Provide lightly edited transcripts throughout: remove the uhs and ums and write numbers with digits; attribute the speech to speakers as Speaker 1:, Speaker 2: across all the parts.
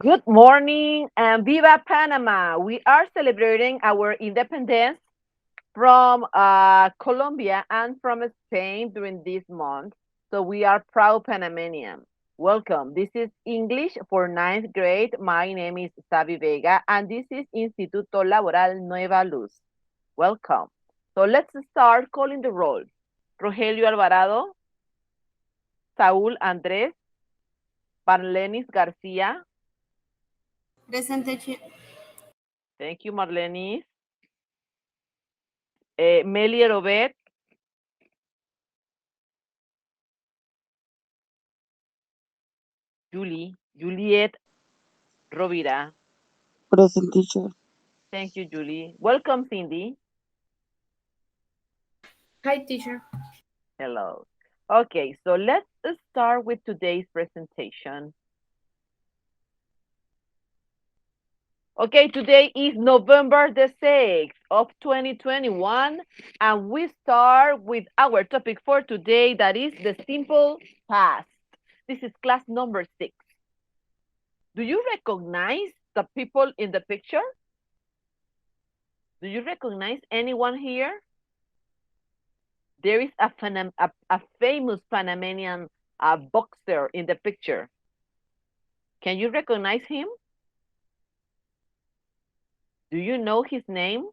Speaker 1: Good morning and Viva Panama. We are celebrating our independence from Colombia and from Spain during this month. So we are proud Panamanian. Welcome. This is English for ninth grade. My name is Sabi Vega and this is Instituto Laboral Nueva Luz. Welcome. So let's start calling the roll. Rogelio Alvarado, Saúl Andrés, Marlenis García.
Speaker 2: Presente,
Speaker 1: Thank you, Marlenis. Melia Robet, Juliet Rovira.
Speaker 3: Present teacher.
Speaker 1: Thank you, Julie. Welcome, Cindy.
Speaker 2: Hi, teacher.
Speaker 1: Hello. Okay, so let's start with today's presentation. Okay, today is November the 6th of 2021, and we start with our topic for today, that is the simple past. This is class number 6. Do you recognize the people in the picture? Do you recognize anyone here? There is a famous Panamanian boxer in the picture. Can you recognize him? Do you know his name?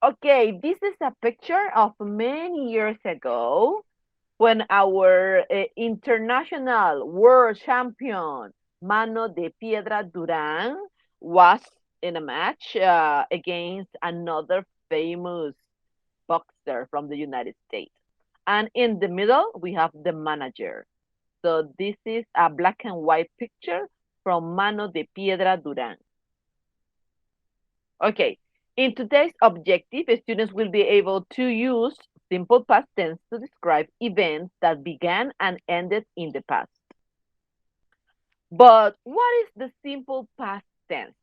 Speaker 1: Okay, this is a picture of many years ago when our international world champion Mano de Piedra Duran was in a match against another famous boxer from the United States. And in the middle, we have the manager. So this is a black and white picture from Mano de Piedra Duran. Okay, in today's objective, students will be able to use simple past tense to describe events that began and ended in the past. But what is the simple past tense?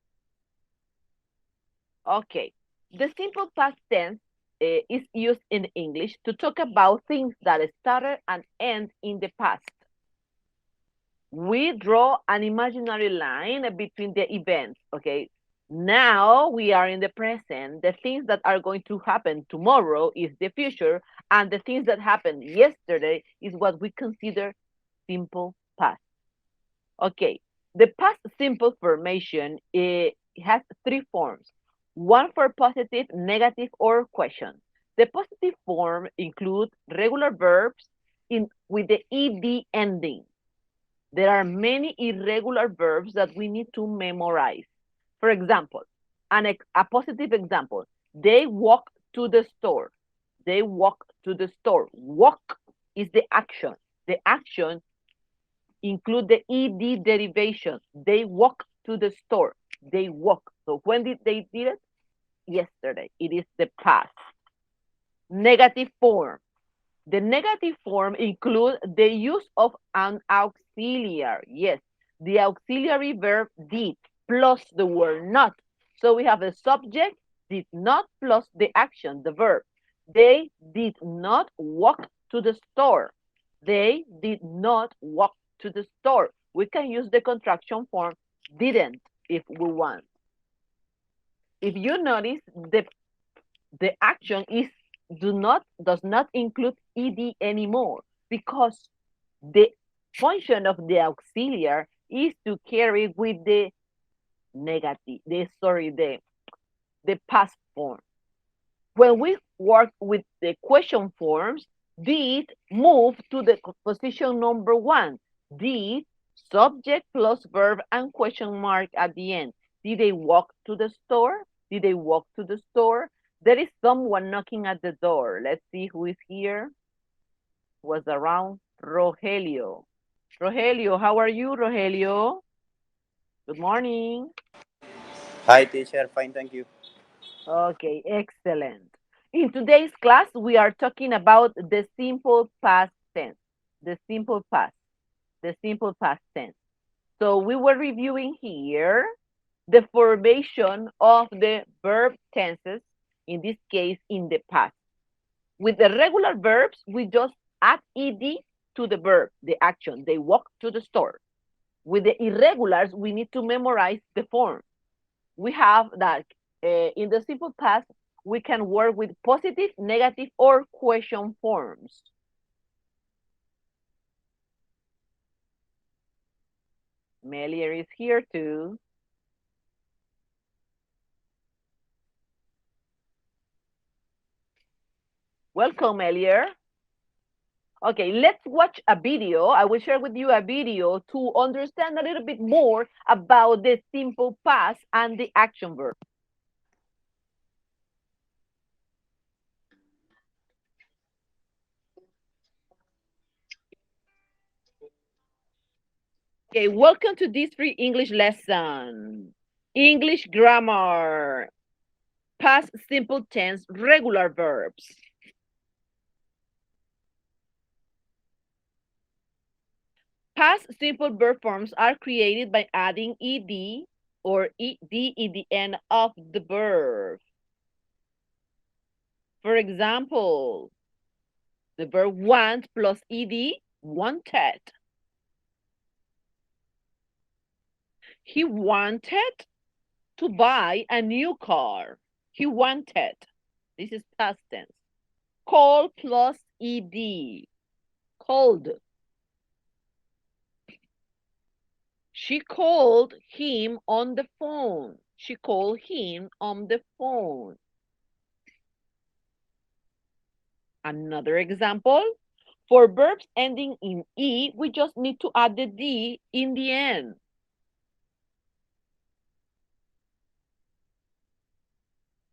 Speaker 1: Okay, the simple past tense is used in English to talk about things that started and end in the past. We draw an imaginary line between the events, okay? Now we are in the present. The things that are going to happen tomorrow is the future, and the things that happened yesterday is what we consider simple past. Okay, the past simple formation has three forms. One for positive, negative, or question. The positive form includes regular verbs with the ed ending. There are many irregular verbs that we need to memorize. For example, a positive example, they walk to the store. They walk to the store. Walk is the action. The action include the ed derivation. They walk to the store. They walk. So when did they did it? Yesterday. It is the past. Negative form. The negative form includes the use of an auxiliary. Yes, the auxiliary verb did plus the word not. So we have the subject did not plus the action, the verb. They did not walk to the store. They did not walk to the store. We can use the contraction form didn't if we want. If you notice, the action does not include ed anymore because the function of the auxiliary is to carry with the negative, the past form. When we work with the question forms, did move to the position number 1. Did subject plus verb and question mark at the end. Did they walk to the store? Did they walk to the store? There is someone knocking at the door. Let's see who is here. Was around Rogelio. Rogelio, how are you, Rogelio? Good morning.
Speaker 4: Hi, teacher. Fine, thank you.
Speaker 1: Okay, excellent. In today's class, we are talking about the simple past tense. The simple past. The simple past tense. So we were reviewing here the formation of the verb tenses, in this case, in the past. With the regular verbs, we just add ed to the verb, the action. They walk to the store. With the irregulars, we need to memorize the form. We have that in the simple past, we can work with positive, negative, or question forms. Melier is here too. Welcome, Melier. Okay, let's watch a video. I will share with you a video to understand a little bit more about the simple past and the action verb. Okay, welcome to this free English lesson. English grammar, past simple tense, regular verbs. Past simple verb forms are created by adding ed or ed in the end of the verb. For example, the verb want plus ed, wanted. He wanted to buy a new car. He wanted. This is past tense. Call plus ed, called. She called him on the phone. She called him on the phone. Another example, for verbs ending in E, we just need to add the D in the end.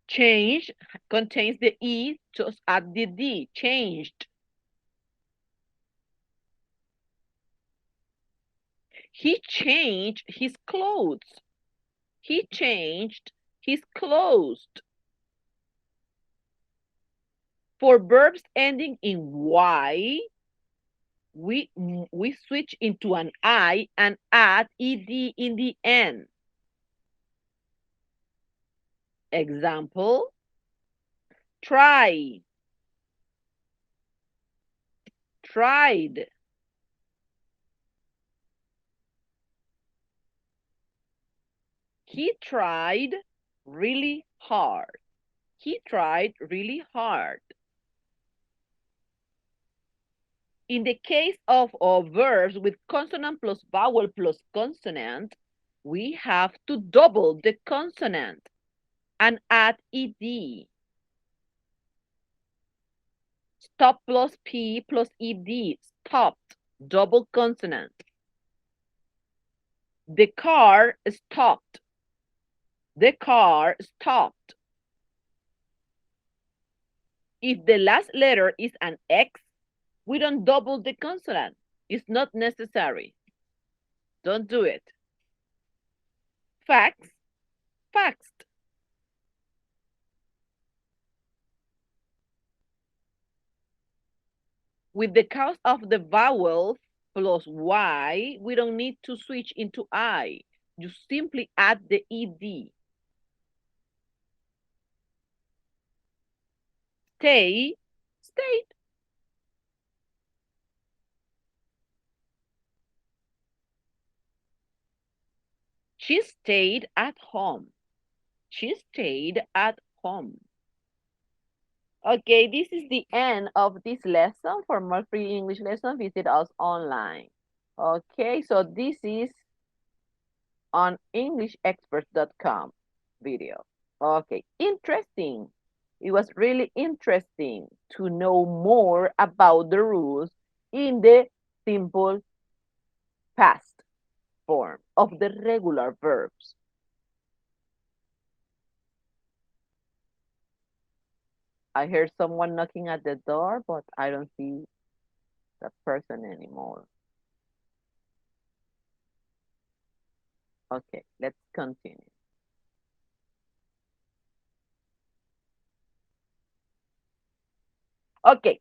Speaker 1: Change contains the E, just add the D, changed. He changed his clothes. He changed his clothes. For verbs ending in Y, we switch into an I and add ed in the end. Example, try, tried. He tried really hard. He tried really hard. In the case of verbs with consonant plus vowel plus consonant, we have to double the consonant and add ed. Stop plus p plus ed, stopped, double consonant. The car stopped. The car stopped. If the last letter is an X, we don't double the consonant. It's not necessary. Don't do it. Fax, faxed. With the cause of the vowels plus Y, we don't need to switch into I. You simply add the ed. Stay, stayed. She stayed at home. She stayed at home. Okay, this is the end of this lesson. For more free English lessons, visit us online. Okay, so this is on EnglishExperts.com video. Okay, interesting. It was really interesting to know more about the rules in the simple past form of the regular verbs. I heard someone knocking at the door, but I don't see that person anymore. Okay, let's continue. Okay,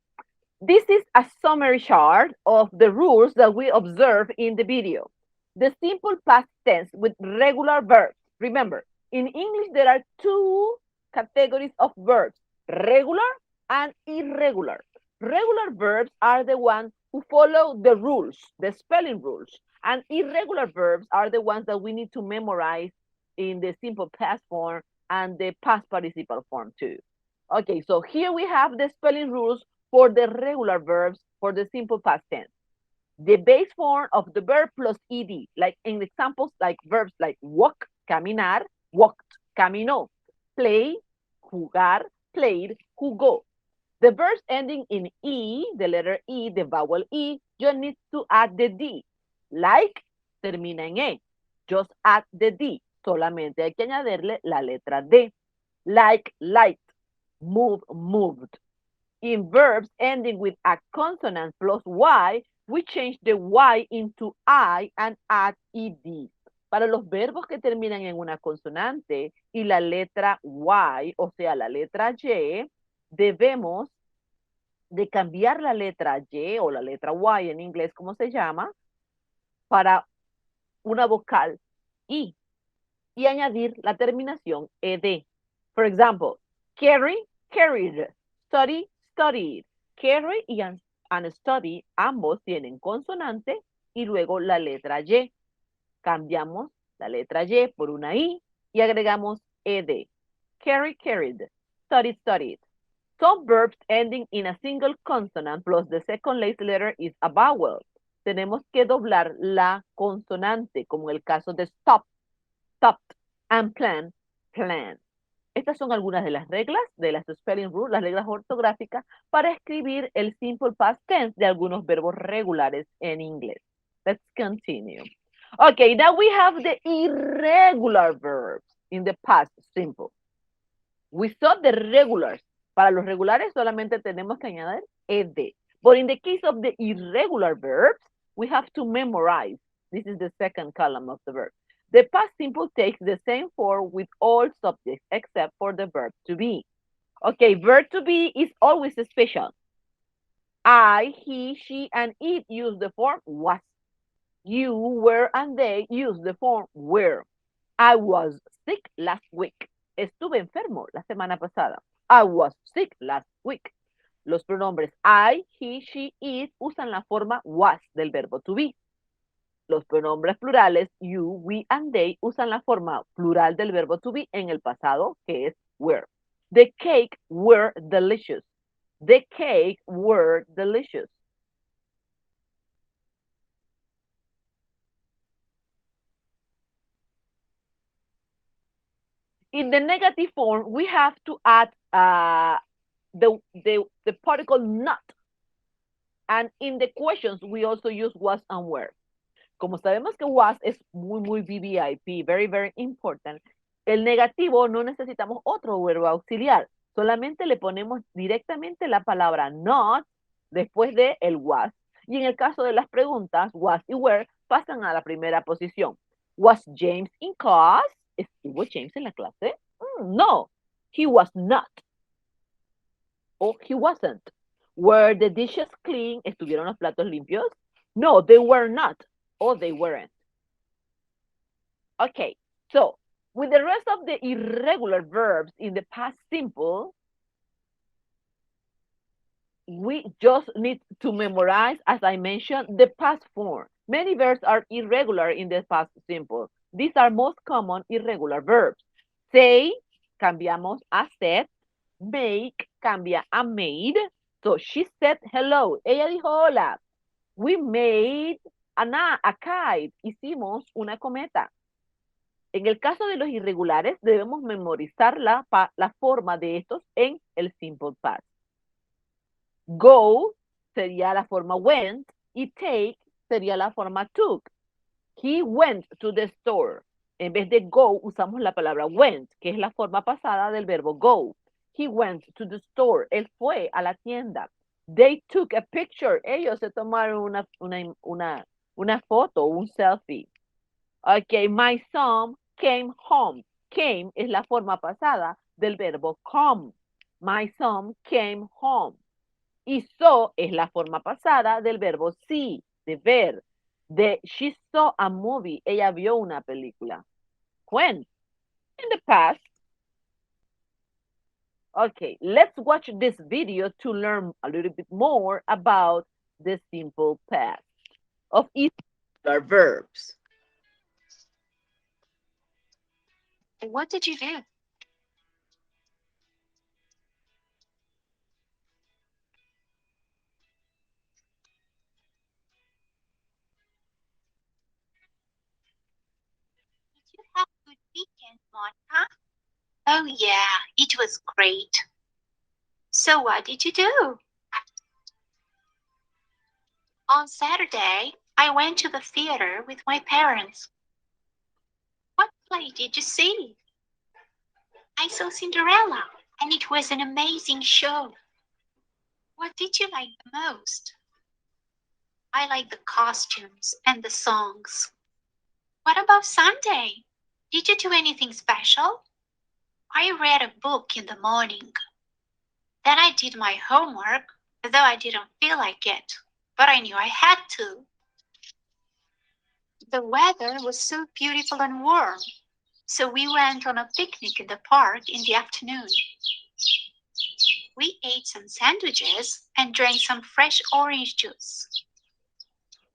Speaker 1: this is a summary chart of the rules that we observe in the video. The simple past tense with regular verbs. Remember, in English, there are two categories of verbs, regular and irregular. Regular verbs are the ones who follow the rules, the spelling rules. And irregular verbs are the ones that we need to memorize in the simple past form and the past participle form too. Okay, so here we have the spelling rules for the regular verbs for the simple past tense. The base form of the verb plus ed, like in examples like verbs like walk, caminar, walked, caminó, play, jugar, played, jugó. The verbs ending in E, the letter E, the vowel E, you need to add the D. Like, termina en E. Just add the D. Solamente hay que añadirle la letra D. Like, light. Move, moved. In verbs ending with a consonant plus Y, we change the Y into I and add ED. Para los verbos que terminan en una consonante y la letra Y, o sea, la letra Y, debemos de cambiar la letra Y o la letra Y en inglés, como se llama, para una vocal I y añadir la terminación ED. For example, carry, carried, study, studied. Carry y and study ambos tienen consonante y luego la letra Y. Cambiamos la letra Y por una I y agregamos ED. Carry, carried, studied, studied. Some verbs ending in a single consonant plus the second last letter is a vowel. Tenemos que doblar la consonante, como en el caso de stop, stopped, and plan, plan. Estas son algunas de las reglas de las spelling rules, las reglas ortográficas para escribir el simple past tense de algunos verbos regulares en inglés. Let's continue. Okay, now we have the irregular verbs in the past simple. We saw the regulars. Para los regulares solamente tenemos que añadir ed. But in the case of the irregular verbs, we have to memorize. This is the second column of the verb. The past simple takes the same form with all subjects except for the verb to be. Okay, verb to be is always special. I, he, she, and it use the form was. You, were, and they use the form were. I was sick last week. Estuve enfermo la semana pasada. I was sick last week. Los pronombres I, he, she, it usan la forma was del verbo to be. Los pronombres plurales you, we, and they usan la forma plural del verbo to be en el pasado, que es were. The cake were delicious. The cake were delicious. In the negative form, we have to add the particle not. And in the questions, we also use was and were. Como sabemos que was es muy VVIP, very, very important. El negativo no necesitamos otro verbo auxiliar. Solamente le ponemos directamente la palabra not después de el was. Y en el caso de las preguntas, was y were pasan a la primera posición. Was James in class? ¿Estuvo James en la clase? No, he was not. O he wasn't. Were the dishes clean? ¿Estuvieron los platos limpios? No, they were not. Or they weren't. Okay, so with the rest of the irregular verbs in the past simple, we just need to memorize, as I mentioned, the past form. Many verbs are irregular in the past simple. These are most common irregular verbs. Say, cambiamos a said. Make, cambia a made. So she said hello. Ella dijo hola. We made a kite. Hicimos una cometa. En el caso de los irregulares, debemos memorizar la forma de estos en el simple past. Go sería la forma went y take sería la forma took. He went to the store. En vez de go, usamos la palabra went, que es la forma pasada del verbo go. He went to the store. Él fue a la tienda. They took a picture. Ellos se tomaron una foto, un selfie. Okay, my son came home. Came es la forma pasada del verbo come. My son came home. Y saw es la forma pasada del verbo see, de ver. She saw a movie. Ella vio una película. When? In the past. Okay, let's watch this video to learn a little bit more about the simple past of irregular verbs.
Speaker 5: What did you do? Did you have a good weekend, Monica? Oh, yeah, it was great. So what did you do? On Saturday, I went to the theater with my parents. What play did you see? I saw Cinderella, and it was an amazing show. What did you like the most? I like the costumes and the songs. What about Sunday? Did you do anything special? I read a book in the morning. Then I did my homework, though I didn't feel like it, but I knew I had to. The weather was so beautiful and warm, so we went on a picnic in the park in the afternoon. We ate some sandwiches and drank some fresh orange juice.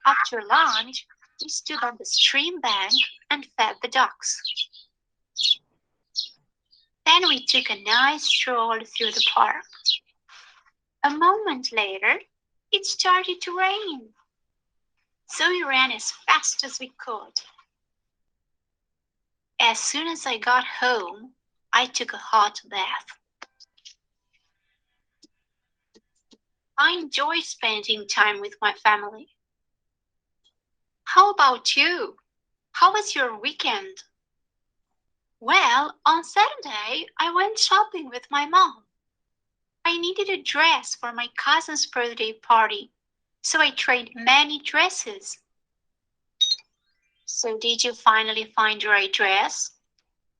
Speaker 5: After lunch, we stood on the stream bank and fed the ducks. Then we took a nice stroll through the park. A moment later, it started to rain. So we ran as fast as we could. As soon as I got home, I took a hot bath. I enjoy spending time with my family. How about you? How was your weekend? Well, on Saturday, I went shopping with my mom. I needed a dress for my cousin's birthday party, so I tried many dresses. So did you finally find your right dress?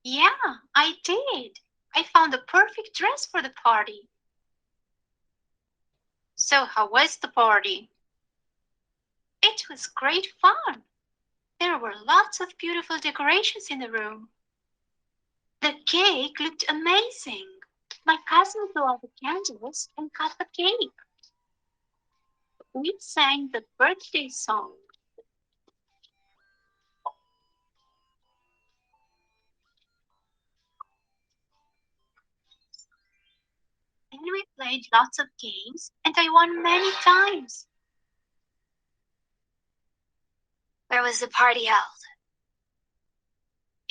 Speaker 5: Yeah, I did. I found the perfect dress for the party. So how was the party? It was great fun. There were lots of beautiful decorations in the room. The cake looked amazing. My cousin blew out the candles and cut the cake. We sang the birthday song. And we played lots of games, and I won many times. Where was the party held?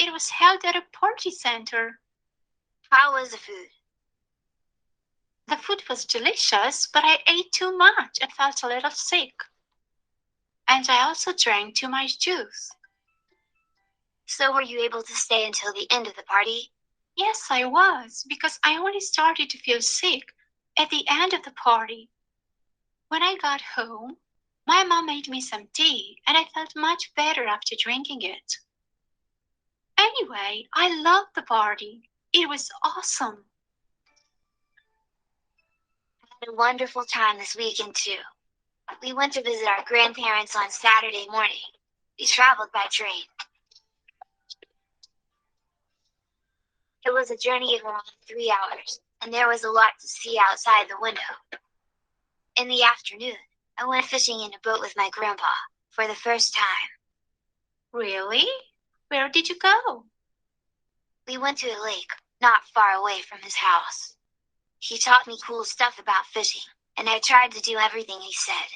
Speaker 5: It was held at a party center. How was the food? The food was delicious, but I ate too much and felt a little sick. And I also drank too much juice. So were you able to stay until the end of the party? Yes, I was, because I only started to feel sick at the end of the party. When I got home, my mom made me some tea, and I felt much better after drinking it. Anyway, I loved the party. It was awesome. I had a wonderful time this weekend, too. We went to visit our grandparents on Saturday morning. We traveled by train. It was a journey of around 3 hours, and there was a lot to see outside the window. In the afternoon, I went fishing in a boat with my grandpa for the first time. Really? Where did you go? We went to a lake not far away from his house. He taught me cool stuff about fishing, and I tried to do everything he said.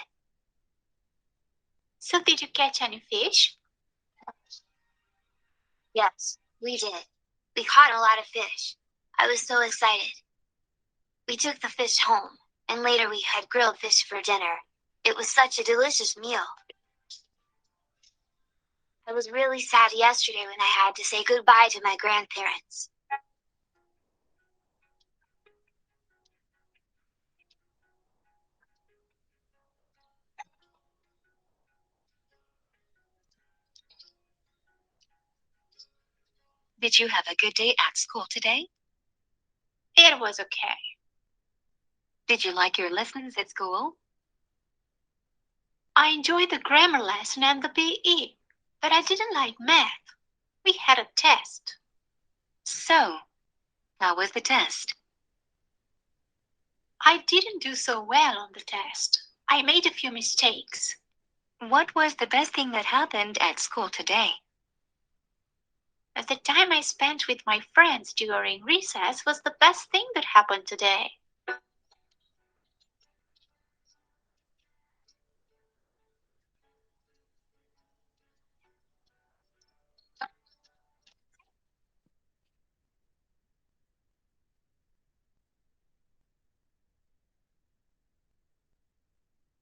Speaker 5: So did you catch any fish? Yes, we did. We caught a lot of fish. I was so excited. We took the fish home, and later we had grilled fish for dinner. It was such a delicious meal. I was really sad yesterday when I had to say goodbye to my grandparents.
Speaker 6: Did you have a good day at school today?
Speaker 5: It was okay.
Speaker 6: Did you like your lessons at school?
Speaker 5: I enjoyed the grammar lesson and the PE, but I didn't like math. We had a test.
Speaker 6: So, how was the test?
Speaker 5: I didn't do so well on the test. I made a few mistakes.
Speaker 6: What was the best thing that happened at school today?
Speaker 5: The time I spent with my friends during recess was the best thing that happened today.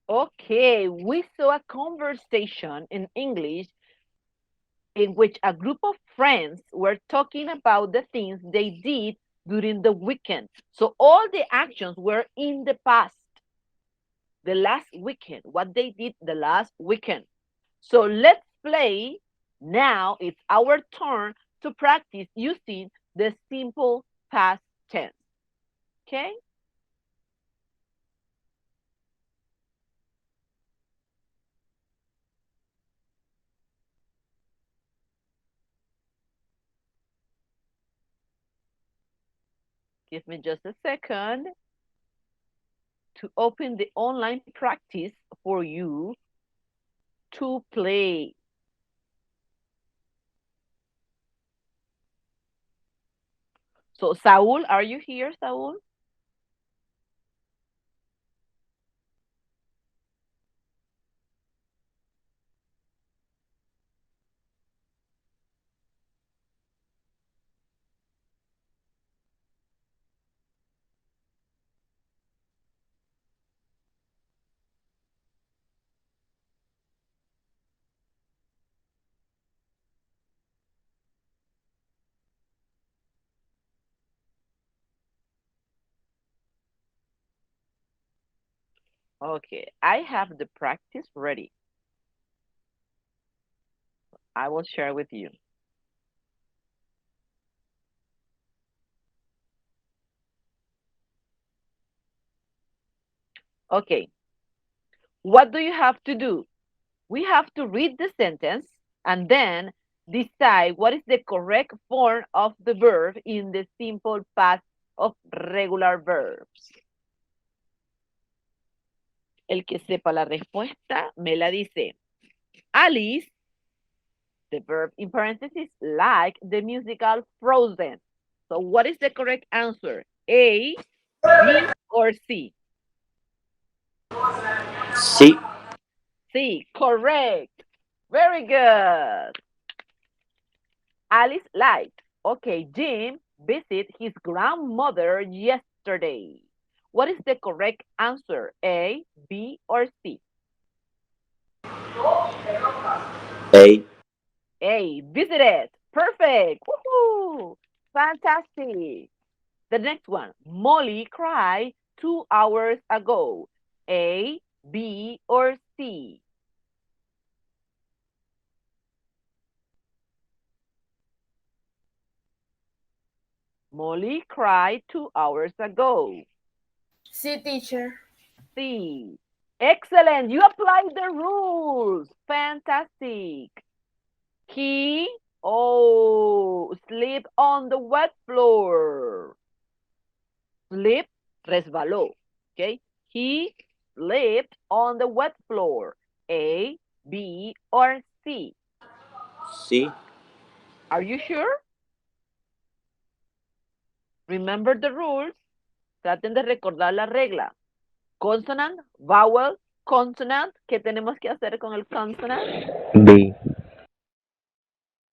Speaker 1: Okay, we saw a conversation in English in which a group of friends were talking about the things they did during the weekend. So all the actions were in the past, the last weekend, what they did the last weekend. So let's play. Now it's our turn to practice using the simple past tense. Okay? Give me just a second to open the online practice for you to play. So, Saul, are you here, Saul? Okay, I have the practice ready. I will share with you. Okay, what do you have to do? We have to read the sentence and then decide what is the correct form of the verb in the simple past of regular verbs. El que sepa la respuesta me la dice. Alice, the verb in parentheses, like the musical Frozen. So what is the correct answer? A, B, or C?
Speaker 4: C.
Speaker 1: C, correct. Very good. Alice liked. Okay, Jim visited his grandmother yesterday. What is the correct answer? A, B, or C?
Speaker 4: A.
Speaker 1: A, visited. Perfect. Woohoo! Fantastic. The next one. Molly cried 2 hours ago. A, B, or C? Molly cried 2 hours ago.
Speaker 2: Sí, teacher.
Speaker 1: C. Excellent. You applied the rules. Fantastic. He, sleep on the wet floor. Slip, resbaló. Okay. He slept on the wet floor. A, B, or C?
Speaker 4: C.
Speaker 1: Are you sure? Remember the rules. Traten de recordar la regla. Consonant, vowel, consonant. ¿Qué tenemos que hacer con el consonant?
Speaker 4: B.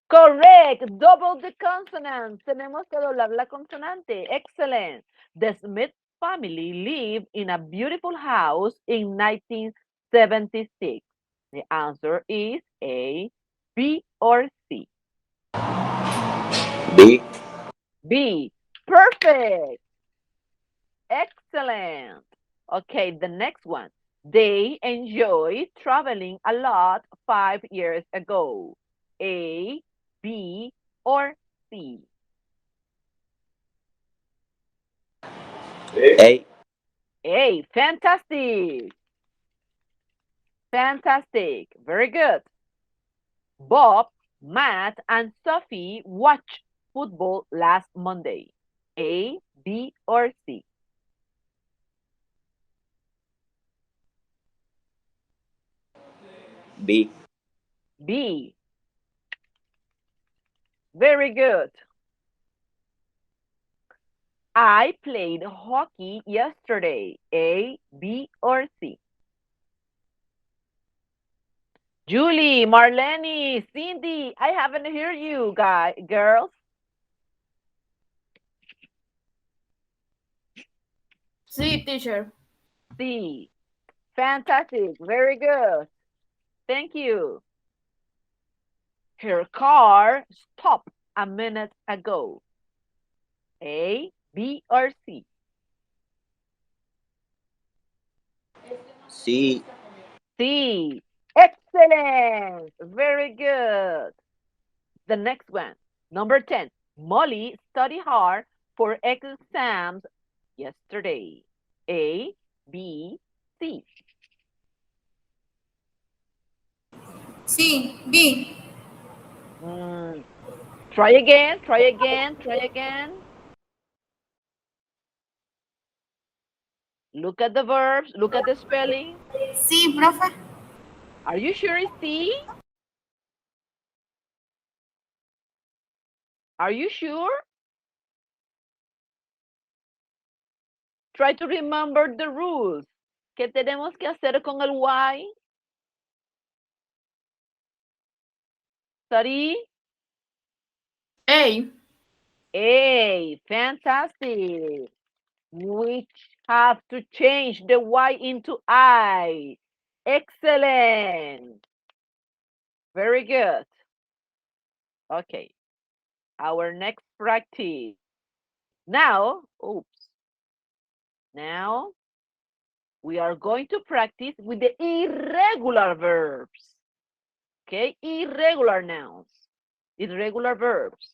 Speaker 1: Correct. Double the consonant. Tenemos que doblar la consonante. Excellent. The Smith family lived in a beautiful house in 1976. The answer is A, B, or C?
Speaker 4: B.
Speaker 1: B. Perfect. Excellent. Okay, the next one. They enjoyed traveling a lot 5 years ago. A, B, or C?
Speaker 4: A.
Speaker 1: A. Fantastic. Fantastic. Very good. Bob, Matt, and Sophie watched football last Monday. A, B, or C?
Speaker 4: B.
Speaker 1: B. Very good. I played hockey yesterday. A, B, or C? Julie, Marlene, Cindy, I haven't heard you guys, girls.
Speaker 2: C, teacher.
Speaker 1: C. Fantastic. Very good. Thank you. Her car stopped a minute ago. A, B, or C?
Speaker 4: C.
Speaker 1: C. Excellent. Very good. The next one, number 10. Molly studied hard for exams yesterday. A, B, C.
Speaker 2: C, B.
Speaker 1: Try again, try again, try again. Look at the verbs, look at the spelling.
Speaker 2: C, profe.
Speaker 1: Are you sure it's C? Are you sure? Try to remember the rules. ¿Qué tenemos que hacer con el why? Study.
Speaker 2: A.
Speaker 1: A, fantastic. We have to change the Y into I. Excellent. Very good. Okay. Our next practice. Now, oops. Now, we are going to practice with the irregular verbs. Okay, irregular nouns, irregular verbs.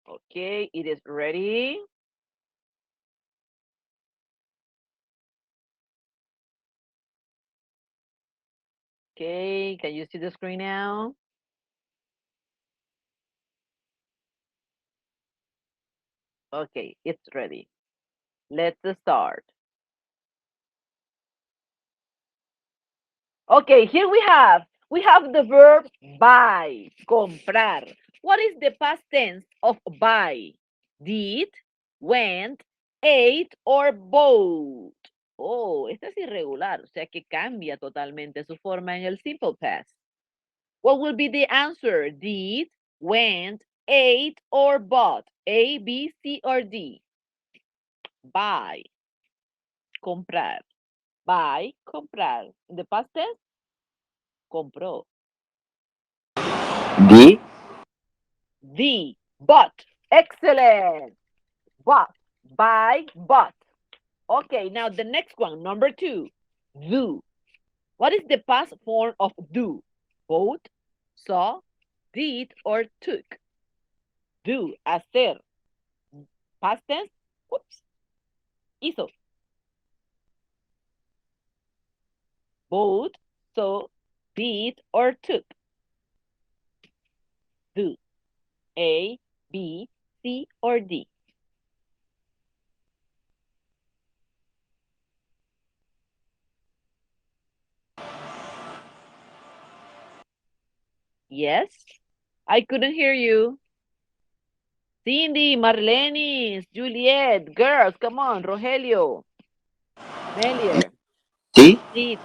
Speaker 1: Okay, it is ready. Okay, can you see the screen now? Okay, it's ready. Let's start. Okay, here we have the verb buy, comprar. What is the past tense of buy? Did, went, ate, or bought. Oh, esta es irregular, o sea que cambia totalmente su forma en el simple past. What will be the answer? Did, went, ate, or bought? A, B, C, or D? Buy, comprar. Buy, comprar. In the past tense, compró.
Speaker 4: D.
Speaker 1: D, but. Excellent. But, buy, but. Okay, now the next one, number 2, do. What is the past form of do? Bought, saw, did, or took? Do, hacer. Past tense, oops, hizo. Bought, saw, did, or took? Do. A, B, C, or D? Yes? I couldn't hear you. Cindy, Marlene, Juliet, girls, come on, Rogelio, Melier.
Speaker 4: C.
Speaker 1: Did.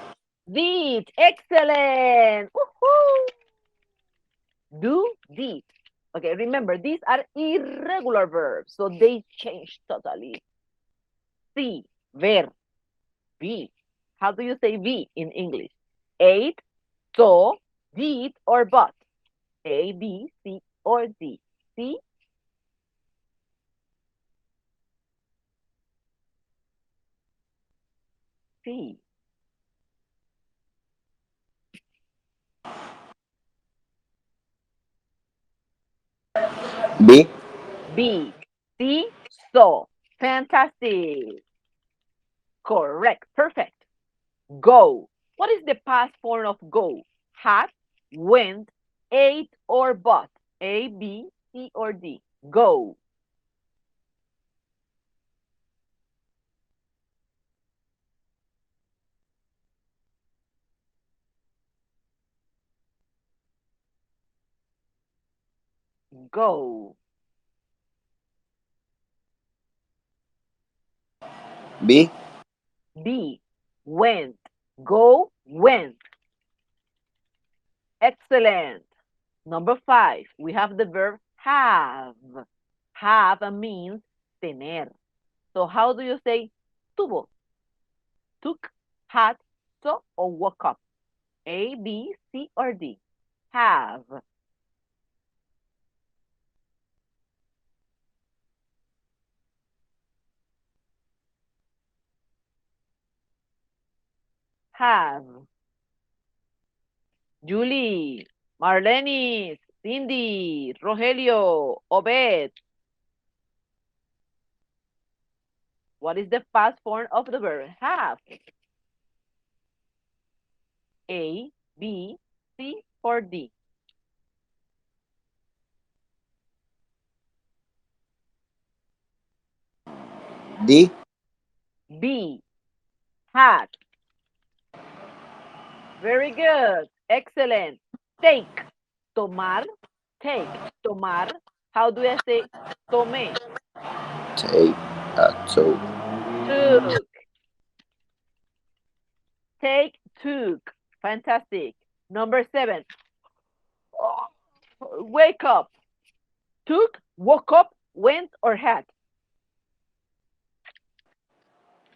Speaker 1: Did. Excellent. Woohoo. Do, did. Okay, remember, these are irregular verbs, so they change totally. C, ver. B. How do you say be in English? Ate, saw, did, or bought? A, B, C, or D? see? See.
Speaker 4: B.
Speaker 1: B. See, saw. Fantastic. Correct. Perfect. Go. What is the past form of go? Had, went, ate, or bought? A, B, C, or D? Go. Go.
Speaker 4: B.
Speaker 1: B. Went. Go, went. Excellent. Number 5, we have the verb have. Have means tener. So how do you say tuvo? Took, had, saw, or woke up? A, B, C, or D? Have. Have. Julie, Marlene, Cindy, Rogelio, Obed. What is the past form of the verb have? A, B, C, or D?
Speaker 4: D.
Speaker 1: B, had. Very good. Excellent. Take. Tomar. Take. Tomar. How do I say tomé?
Speaker 4: Take. Took.
Speaker 1: Took. Take, took. Fantastic. Number 7. Oh, wake up. Took, woke up, went, or had?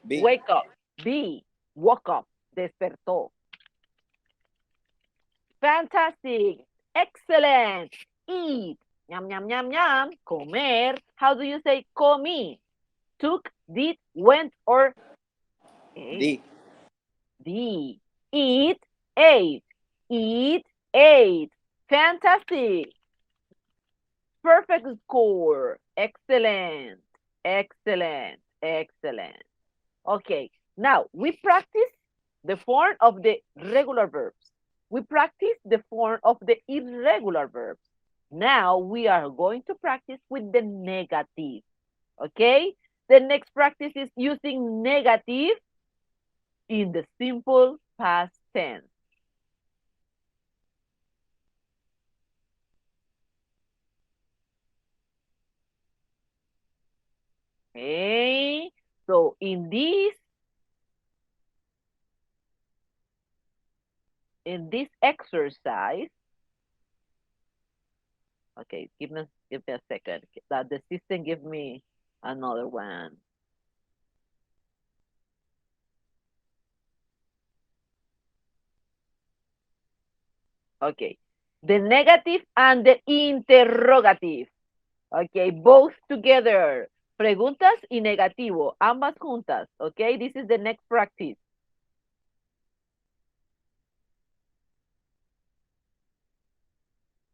Speaker 4: B.
Speaker 1: Wake up. B, woke up. Despertó. Fantastic. Excellent. Eat. Yum, yum, yum, yum. Comer. How do you say comí? Took, did, went, or
Speaker 4: D.
Speaker 1: D. Eat, ate. Eat, ate. Fantastic. Perfect score. Excellent. Excellent. Excellent. Okay. Now we practice the form of the regular verbs. We practice the form of the irregular verbs. Now we are going to practice with the negative. Okay? The next practice is using negative in the simple past tense. Okay? So in this exercise, okay, give me a second. That the system give me another one. Okay, the negative and the interrogative. Okay, both together. Preguntas y negativo, ambas juntas. Okay, this is the next practice.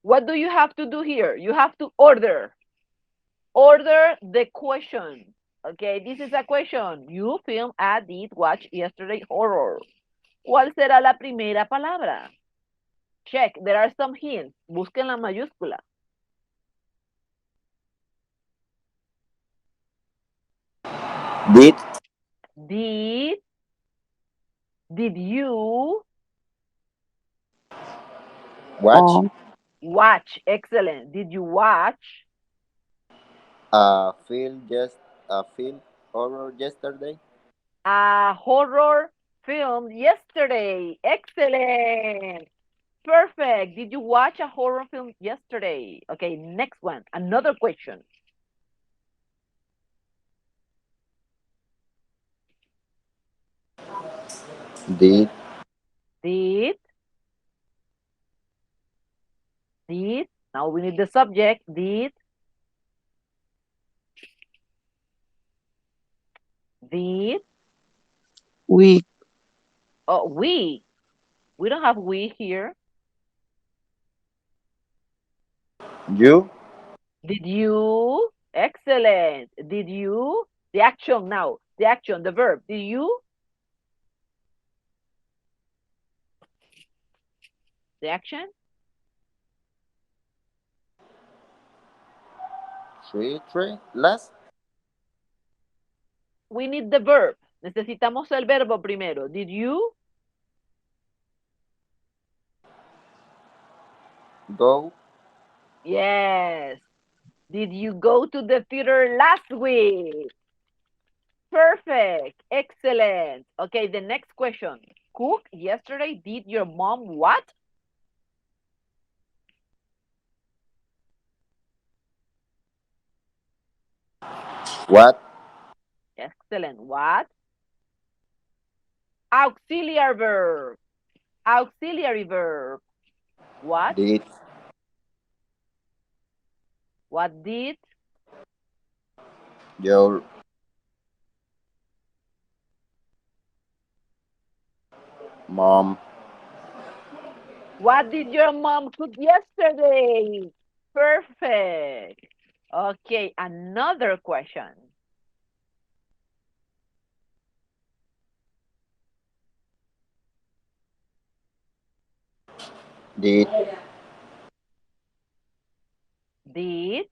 Speaker 1: What do you have to do here? You have to order the question. Okay, this is a question. You film, I did watch yesterday horror. ¿Cuál será la primera palabra? Check, there are some hints. Busquen la mayúscula.
Speaker 4: Did.
Speaker 1: Did you
Speaker 4: Watch.
Speaker 1: watch? Excellent. Did you watch
Speaker 4: Film horror yesterday?
Speaker 1: a horror film yesterday? Excellent. Perfect. Did you watch a horror film yesterday? Okay, next one. Another question.
Speaker 4: Did.
Speaker 1: Did. Now we need the subject. Did Did.
Speaker 3: We.
Speaker 1: Oh, we. We don't have we here.
Speaker 4: You.
Speaker 1: Did you? Excellent. Did you? The action now. The action, the verb. Did you? The action?
Speaker 4: Three. Last.
Speaker 1: We need the verb. Necesitamos el verbo primero. Did you?
Speaker 4: Go.
Speaker 1: Yes. Did you go to the theater last week? Perfect. Excellent. Okay, the next question. Cook, yesterday, did your mom what?
Speaker 4: What?
Speaker 1: Excellent. What? Auxiliary verb. Auxiliary verb. What?
Speaker 4: Did.
Speaker 1: What did?
Speaker 4: Your. Mom.
Speaker 1: What did your mom cook yesterday? Perfect. Okay, another question.
Speaker 4: Did.
Speaker 1: Did?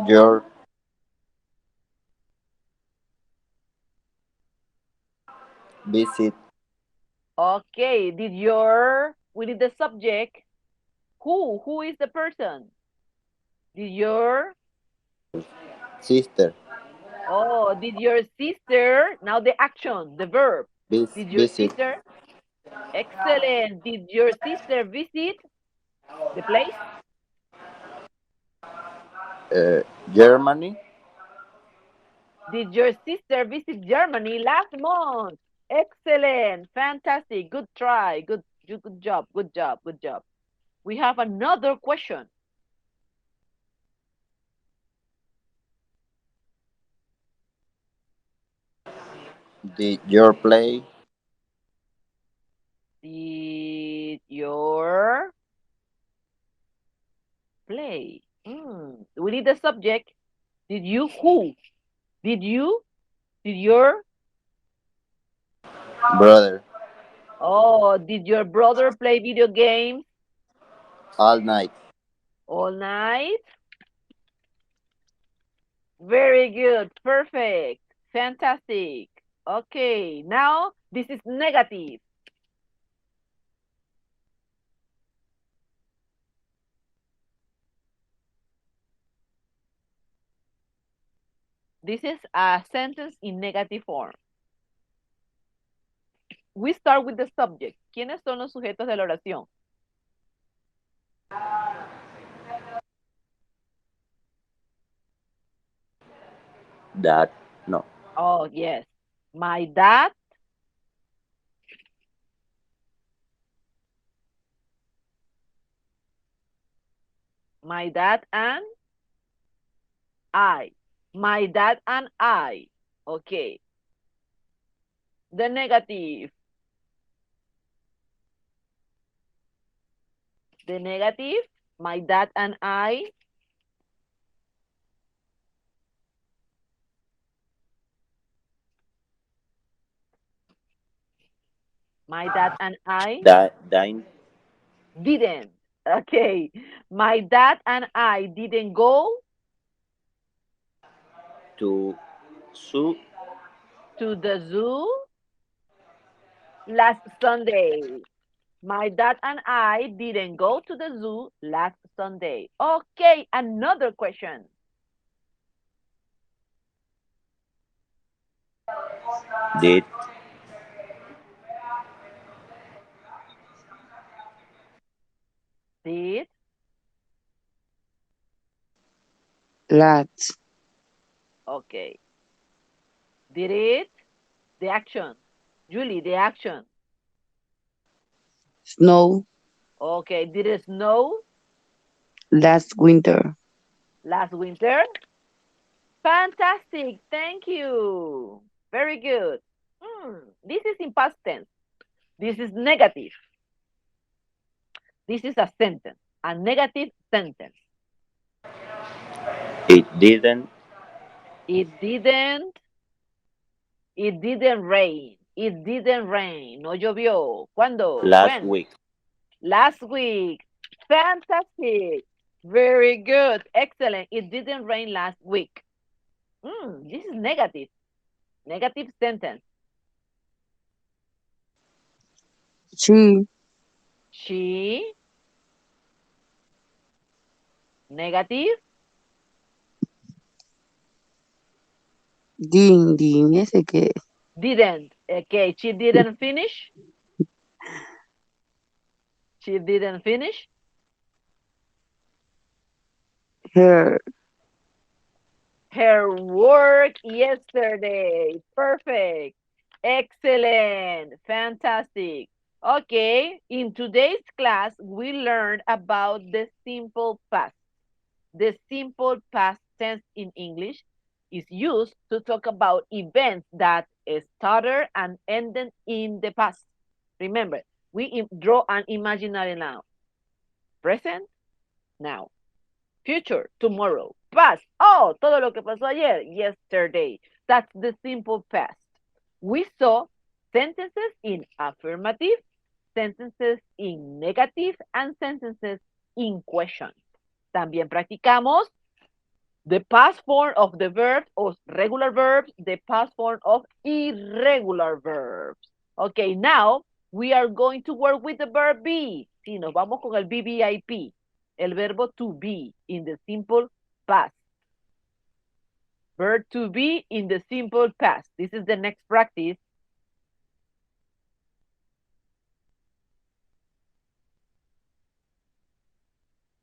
Speaker 4: Your. Visit.
Speaker 1: Okay, did your, we need the subject. Who is the person? Did your,
Speaker 4: Sister.
Speaker 1: oh, did your sister, now the action, the verb. Did your
Speaker 4: Visit.
Speaker 1: sister, excellent. Did your sister visit the place?
Speaker 4: Germany.
Speaker 1: Did your sister visit Germany last month? Excellent, fantastic, good try, good job, good job, good job. We have another question.
Speaker 4: Did your play?
Speaker 1: Did your play? We need the subject. Did you who? Did you? Did your?
Speaker 4: Brother.
Speaker 1: Oh, did your brother play video games
Speaker 4: All night.
Speaker 1: all night? Very good, perfect, fantastic. Okay, now this is negative. This is a sentence in negative form. We start with the subject. ¿Quiénes son los sujetos de la oración?
Speaker 4: That. No.
Speaker 1: Oh, yes. My dad. My dad and I. My dad and I. Okay. The negative. The negative. My dad and I. My dad and I
Speaker 4: Dine.
Speaker 1: didn't. Okay. My dad and I didn't go
Speaker 4: To. Zoo.
Speaker 1: to the zoo last Sunday. My dad and I didn't go to the zoo last Sunday. Okay, another question.
Speaker 4: Did.
Speaker 1: Did?
Speaker 3: Lads.
Speaker 1: Okay. Did it? The action. Julie, the action.
Speaker 3: Snow.
Speaker 1: Okay. Did it snow
Speaker 3: Last winter.
Speaker 1: last winter? Fantastic. Thank you. Very good. This is in past tense. This is negative. This is a sentence, a negative sentence.
Speaker 4: It didn't.
Speaker 1: It didn't. It didn't rain. It didn't rain. No llovió. ¿Cuándo?
Speaker 4: Last
Speaker 1: When?
Speaker 4: week.
Speaker 1: Last week. Fantastic. Very good. Excellent. It didn't rain last week. This is negative. Negative sentence. She. Negative.
Speaker 3: Ese que
Speaker 1: Didn't. Okay, she didn't finish. She didn't finish.
Speaker 3: her
Speaker 1: Her work yesterday. Perfect. Excellent. Fantastic. Okay, in today's class, we learned about the simple past. The simple past tense in English is used to talk about events that started and ended in the past. Remember, we draw an imaginary noun. Present, now. Future, tomorrow. Past, oh, todo lo que pasó ayer, yesterday. That's the simple past. We saw sentences in affirmative, sentences in negative, and sentences in question. También practicamos the past form of the verb or regular verbs, the past form of irregular verbs. Okay, now we are going to work with the verb be. Sí, nos vamos con el BBIP, el verbo to be in the simple past. Verb to be in the simple past. This is the next practice.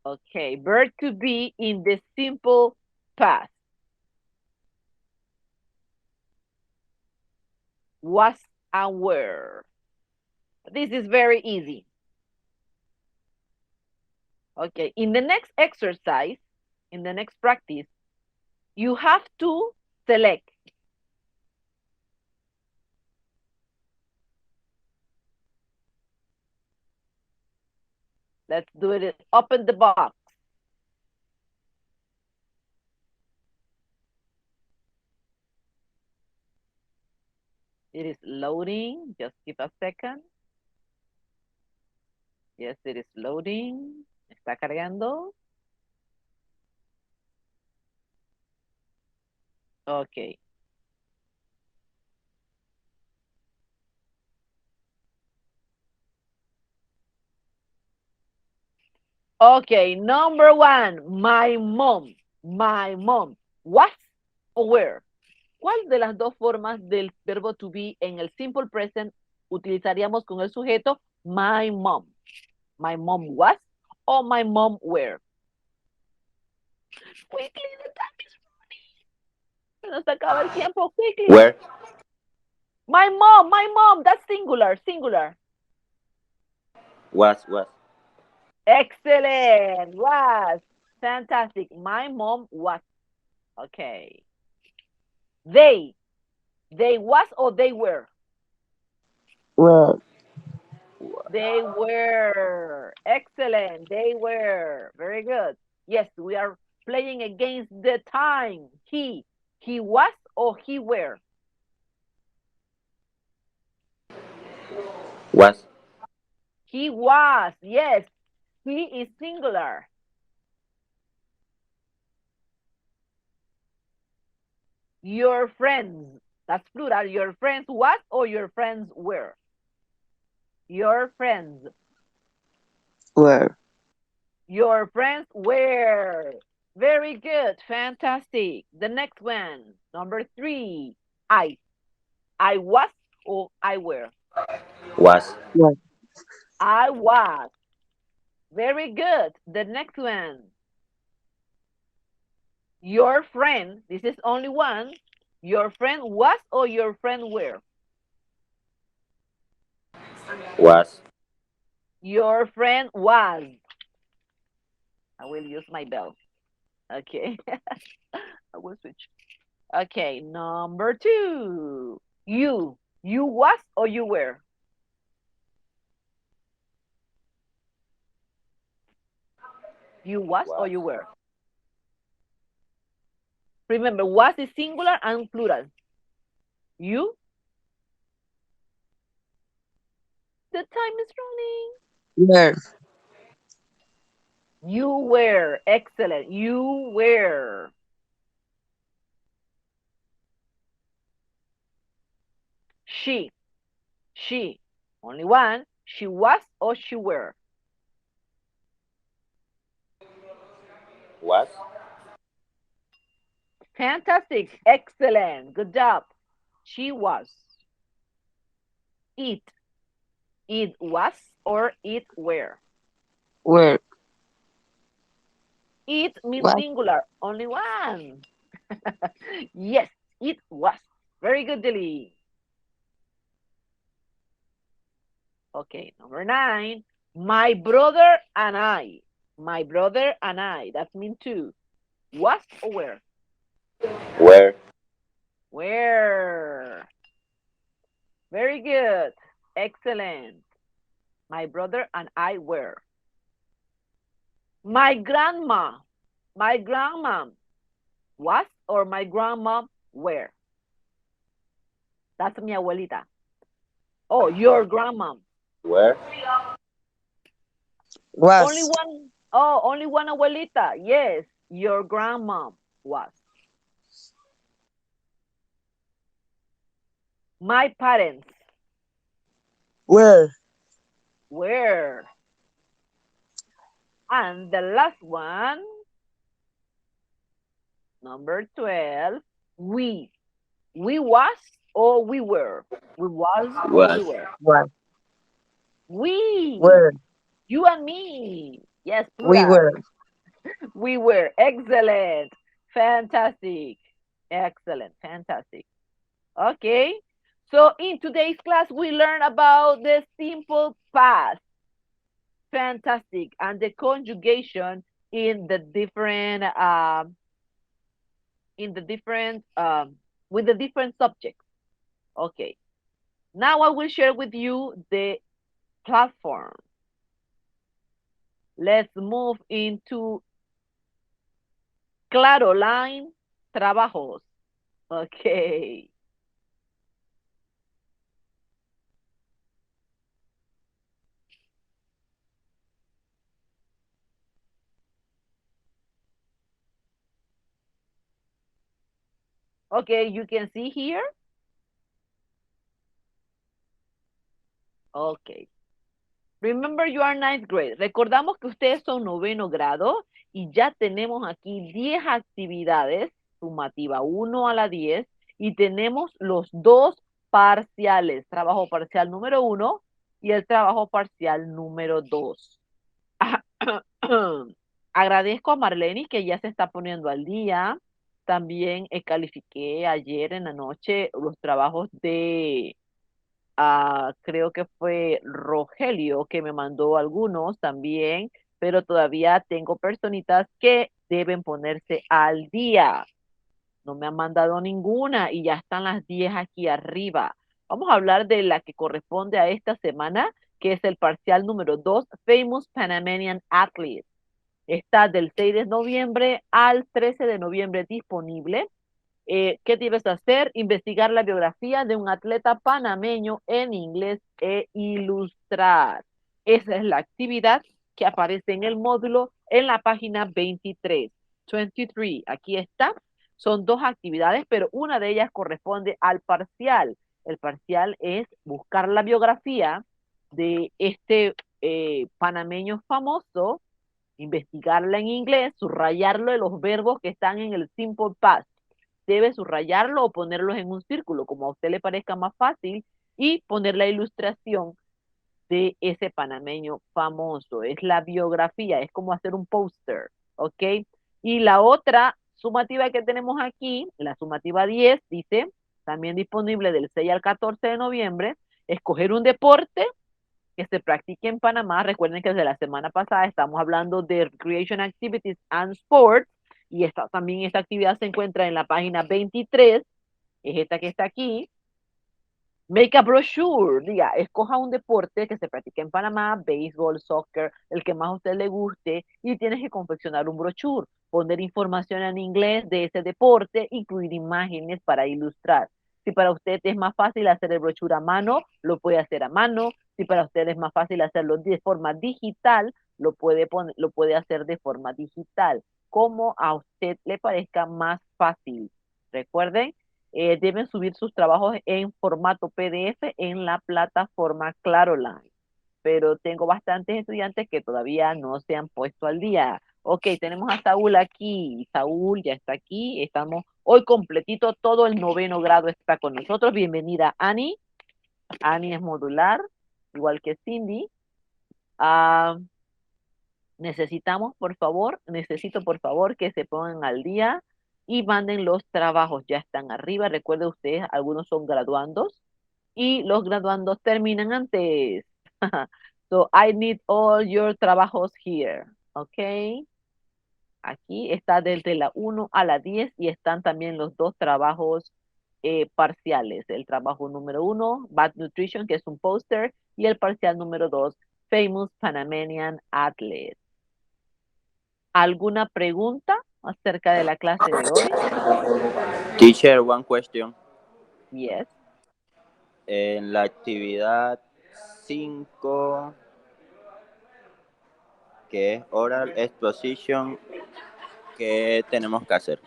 Speaker 1: Okay, verb to be in the simple past. Was and were. This is very easy. Okay, in the next exercise, in the next practice, you have to select. Let's do it. Open the box. It is loading. Just give a second. Yes, it is loading. Está cargando. Okay. Okay, number one, my mom. My mom. Was or were? ¿Cuál de las dos formas del verbo to be en el simple present utilizaríamos con el sujeto my mom? My mom was or my mom were? Quickly, the time is running. Se nos acaba el tiempo, quickly.
Speaker 4: Where?
Speaker 1: My mom, that's singular, singular.
Speaker 4: Was.
Speaker 1: Excellent, was. Fantastic. My mom was. Okay. They was or they were?
Speaker 3: were
Speaker 1: They were. Excellent. They were. Very good. Yes, we are playing against the time. He was or he were?
Speaker 4: Was.
Speaker 1: He was. Yes. He is singular. Your friends. That's plural. Your friends was or your friends were? Your friends.
Speaker 3: were
Speaker 1: Your friends were. Very good. Fantastic. The next one. Number 3. I was or I were?
Speaker 4: Was.
Speaker 1: I was. Very good. The next one. Your friend. This is only one. Your friend was or your friend were?
Speaker 4: Was.
Speaker 1: Your friend was. I will use my bell. Okay. I will switch. Okay, number 2. You. You was or you were? You was or
Speaker 4: Was.
Speaker 1: you were? Remember, was is singular and plural. You? The time is running.
Speaker 3: Were.
Speaker 1: You were. Excellent. You were. She. She. Only one. She was or she were?
Speaker 4: Was.
Speaker 1: Fantastic. Excellent. Good job. She was. It. It was or it were?
Speaker 3: Were.
Speaker 1: It means
Speaker 3: Was.
Speaker 1: singular. Only one. Yes, it was. Very good, Dilly. Okay, number 9. My brother and I. My brother and I. That means two. Was or were?
Speaker 4: Were.
Speaker 1: Where? Very good. Excellent. My brother and I were. My grandma. My grandma was or my grandma were? That's mi abuelita. Oh, your grandma.
Speaker 4: Were.
Speaker 3: Was.
Speaker 1: Only one. Oh, only one abuelita. Yes, your grandma was. My parents
Speaker 3: Were.
Speaker 1: were. And the last one, number 12, we. We was or we were? We was or we
Speaker 4: Was.
Speaker 1: were?
Speaker 3: Was.
Speaker 1: We.
Speaker 3: Were.
Speaker 1: You and me. Yes,
Speaker 3: We
Speaker 1: plural.
Speaker 3: were.
Speaker 1: We were. Excellent. Fantastic. Excellent. Fantastic. Okay. So in today's class, we learn about the simple past. Fantastic. And the conjugation in the different with the different subjects. Okay. Now I will share with you the platform. Let's move into Claro Line Trabajos. Okay. Okay, you can see here. Okay. Remember you are ninth grade. Recordamos que ustedes son noveno grado y ya tenemos aquí 10 actividades, sumativa 1 a la 10, y tenemos los dos parciales, trabajo parcial número 1 y el trabajo parcial número 2. Agradezco a Marlene que ya se está poniendo al día. También califiqué ayer en la noche los trabajos de creo que fue Rogelio que me mandó algunos también, pero todavía tengo personitas que deben ponerse al día. No me han mandado ninguna y ya están las 10 aquí arriba. Vamos a hablar de la que corresponde a esta semana, que es el parcial número 2, Famous Panamanian Athlete. Está del 6 de noviembre al 13 de noviembre disponible. ¿Qué debes hacer? Investigar la biografía de un atleta panameño en inglés e ilustrar. Esa es la actividad que aparece en el módulo en la página 23. 23, aquí está. Son dos actividades, pero una de ellas corresponde al parcial. El parcial es buscar la biografía de este panameño famoso, investigarla en inglés, subrayarlo de los verbos que están en el simple past. Debe subrayarlo o ponerlos en un círculo, como a usted le parezca más fácil, y poner la ilustración de ese panameño famoso. Es la biografía, es como hacer un póster, ¿ok? Y la otra sumativa que tenemos aquí, la sumativa 10, dice, también disponible del 6 al 14 de noviembre, escoger un deporte que se practique en Panamá. Recuerden que desde la semana pasada estamos hablando de Recreation Activities and Sports Y también esta actividad se encuentra en la página 23, es esta que está aquí. Make a brochure, diga, escoja un deporte que se practica en Panamá, béisbol, soccer, el que más a usted le guste, y tienes que confeccionar un brochure, poner información en inglés de ese deporte, incluir imágenes para ilustrar. Si para usted es más fácil hacer el brochure a mano, lo puede hacer a mano. Si para usted es más fácil hacerlo de forma digital, lo puede hacer de forma digital, como a usted le parezca más fácil. Recuerden, deben subir sus trabajos en formato PDF en la plataforma Claroline. Pero tengo bastantes estudiantes que todavía no se han puesto al día. Ok, tenemos a Saúl aquí. Saúl ya está aquí. Estamos hoy completito. Todo el 9º grado está con nosotros. Bienvenida, Annie. Annie es modular, igual que Cindy. Necesito por favor que se pongan al día y manden los trabajos. Ya están arriba. Recuerden ustedes, algunos son graduandos y los graduandos terminan antes. So I need all your trabajos here. Ok. Aquí está desde la 1 a la 10 y están también los dos trabajos parciales. El trabajo número 1, Bad Nutrition, que es un póster, y el parcial número 2, Famous Panamanian Athlete. ¿Alguna pregunta acerca de la clase de hoy?
Speaker 4: Teacher, one question.
Speaker 1: Yes.
Speaker 4: En la actividad 5, que es Oral Exposition, ¿qué tenemos que hacer?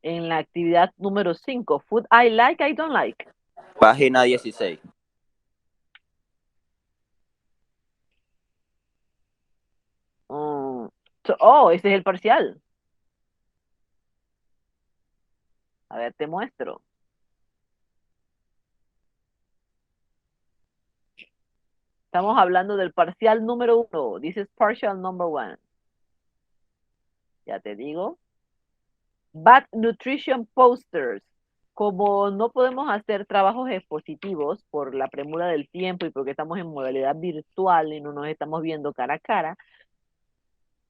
Speaker 1: En la actividad número 5, Food I like, I don't like.
Speaker 4: Página 16.
Speaker 1: Ese es el parcial. A ver, te muestro. Estamos hablando del parcial número 1. This is partial number 1. Ya te digo. Bad Nutrition Posters. Como no podemos hacer trabajos expositivos por la premura del tiempo y porque estamos en modalidad virtual y no nos estamos viendo cara a cara,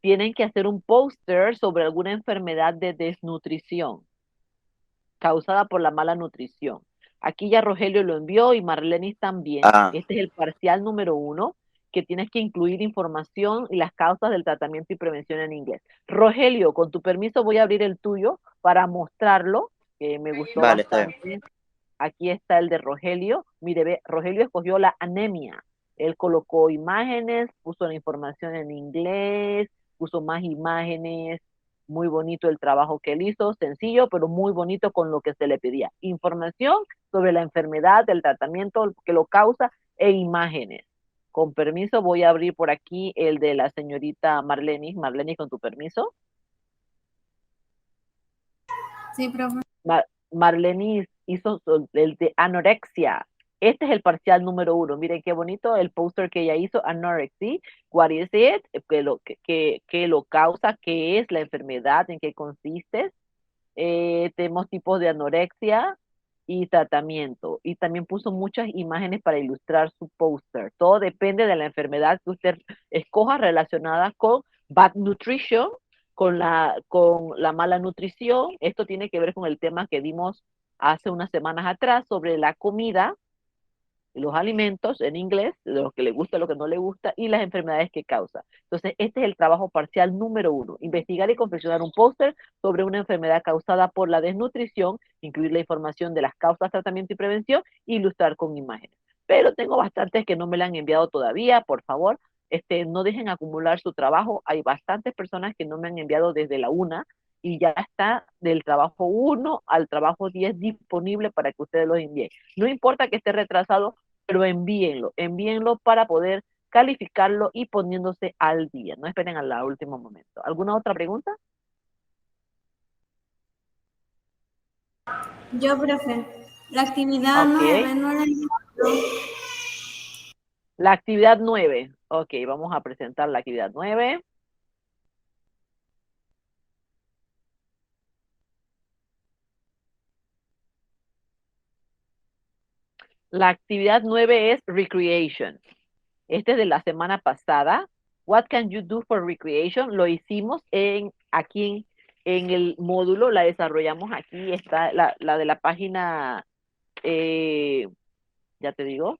Speaker 1: tienen que hacer un póster sobre alguna enfermedad de desnutrición causada por la mala nutrición. Aquí ya Rogelio lo envió y Marlenis también. Este es el parcial número 1, que tienes que incluir información y las causas del tratamiento y prevención en inglés. Rogelio, con tu permiso voy a abrir el tuyo para mostrarlo, que me gustó bastante. Aquí está el de Rogelio. Mire, ve, Rogelio escogió la anemia. Él colocó imágenes, puso la información en inglés, puso más imágenes. Muy bonito el trabajo que él hizo, sencillo, pero muy bonito con lo que se le pedía. Información sobre la enfermedad, el tratamiento que lo causa e imágenes. Con permiso, voy a abrir por aquí el de la señorita Marlenis. Marlenis, con tu permiso.
Speaker 2: Sí, profe.
Speaker 1: Marlenis hizo el de anorexia. Este es el parcial número 1. Miren qué bonito el póster que ella hizo, anorexia. What is it? ¿Qué lo causa? ¿Qué es la enfermedad? ¿En qué consiste? Tenemos tipos de anorexia y tratamiento. Y también puso muchas imágenes para ilustrar su póster. Todo depende de la enfermedad que usted escoja relacionada con bad nutrition, con la mala nutrición. Esto tiene que ver con el tema que dimos hace unas semanas atrás sobre la comida, los alimentos en inglés, de lo que le gusta, lo que no le gusta, y las enfermedades que causa. Entonces, este es el trabajo parcial número 1. Investigar y confeccionar un póster sobre una enfermedad causada por la desnutrición, incluir la información de las causas, tratamiento y prevención, e ilustrar con imágenes. Pero tengo bastantes que no me la han enviado todavía, por favor, no dejen acumular su trabajo. Hay bastantes personas que no me han enviado desde la 1, y ya está del trabajo 1 al trabajo 10 disponible para que ustedes los envíen. No importa que esté retrasado, pero envíenlo para poder calificarlo y poniéndose al día. No esperen al último momento. ¿Alguna otra pregunta?
Speaker 2: Yo, profe. La actividad 9 no la
Speaker 1: La actividad 9. Ok, vamos a presentar la actividad 9. La actividad 9 es recreation. Este es de la semana pasada. What can you do for recreation? Lo hicimos aquí en el módulo, la desarrollamos aquí, está la de la página, ya te digo,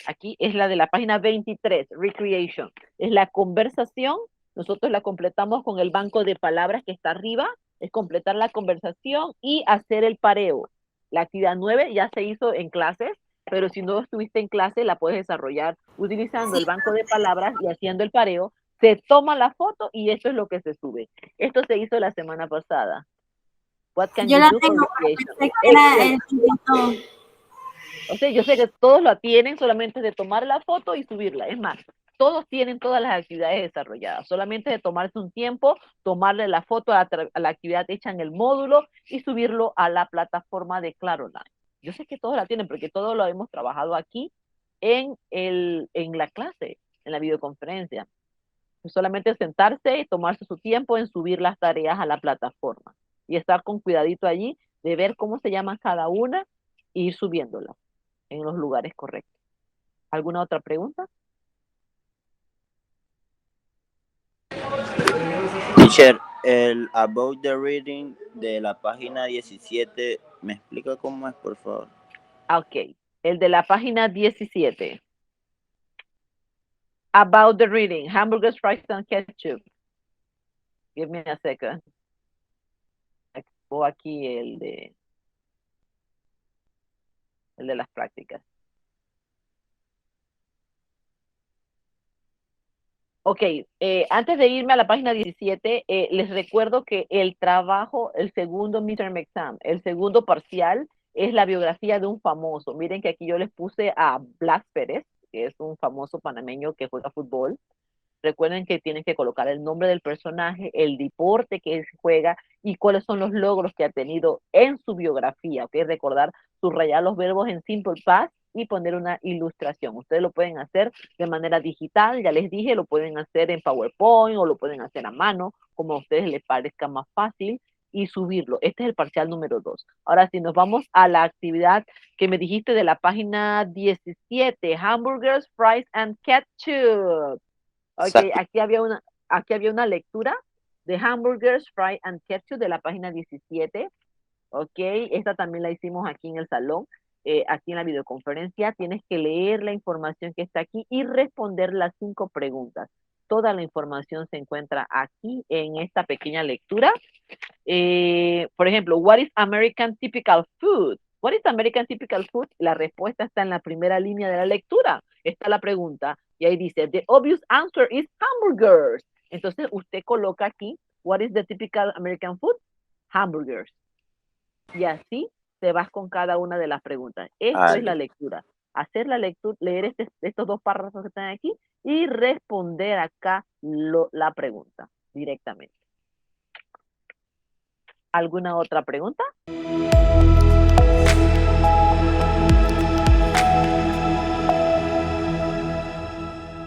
Speaker 1: aquí es la de la página 23, Recreation. Es la conversación, nosotros la completamos con el banco de palabras que está arriba, es completar la conversación y hacer el pareo. La actividad 9 ya se hizo en clases, pero si no estuviste en clase, la puedes desarrollar utilizando el banco de palabras y haciendo el pareo. Se toma la foto y esto es lo que se sube. Esto se hizo la semana pasada. What can
Speaker 2: Yo
Speaker 1: you
Speaker 2: la
Speaker 1: do for
Speaker 2: tengo, pero
Speaker 1: recreation?
Speaker 2: pensé que era el no.
Speaker 1: O sea, yo sé que todos lo tienen, solamente de tomar la foto y subirla. Es más, todos tienen todas las actividades desarrolladas. Solamente de tomarse un tiempo, tomarle la foto a la actividad hecha en el módulo y subirlo a la plataforma de Claroline. Yo sé que todos la tienen porque todos lo hemos trabajado aquí en la clase, en la videoconferencia. Solamente sentarse y tomarse su tiempo en subir las tareas a la plataforma. Y estar con cuidadito allí de ver cómo se llama cada una e ir subiéndolas en los lugares correctos. ¿Alguna otra pregunta?
Speaker 4: Teacher, el About the Reading de la página 17, ¿me explica cómo es, por favor?
Speaker 1: Ok, el de la página 17. About the reading, hamburgers, fries, and ketchup. Give me a second. O aquí el de las prácticas. Ok, antes de irme a la página 17, les recuerdo que el trabajo, el segundo midterm exam, el segundo parcial, es la biografía de un famoso. Miren que aquí yo les puse a Blas Pérez, que es un famoso panameño que juega fútbol. Recuerden que tienen que colocar el nombre del personaje, el deporte que juega y cuáles son los logros que ha tenido en su biografía. ¿Ok? Recordar, subrayar los verbos en Simple Past y poner una ilustración. Ustedes lo pueden hacer de manera digital, ya les dije, lo pueden hacer en PowerPoint o lo pueden hacer a mano, como a ustedes les parezca más fácil, y subirlo. Este es el parcial número 2. Ahora, si nos vamos a la actividad que me dijiste de la página 17, hamburgers, fries and ketchup. Ok, aquí había una lectura de hamburgers, fries and ketchup de la página 17. Ok, esta también la hicimos aquí en el salón, aquí en la videoconferencia. Tienes que leer la información que está aquí y responder las 5 preguntas. Toda la información se encuentra aquí en esta pequeña lectura. Por ejemplo, what is American typical food? What is American typical food? La respuesta está en la primera línea de la lectura. Está la pregunta y ahí dice, the obvious answer is hamburgers. Entonces usted coloca aquí, what is the typical American food? Hamburgers. Y así te vas con cada una de las preguntas. Esto es la lectura. Hacer la lectura, leer estos 2 párrafos que están aquí y responder acá la pregunta directamente. ¿Alguna otra pregunta?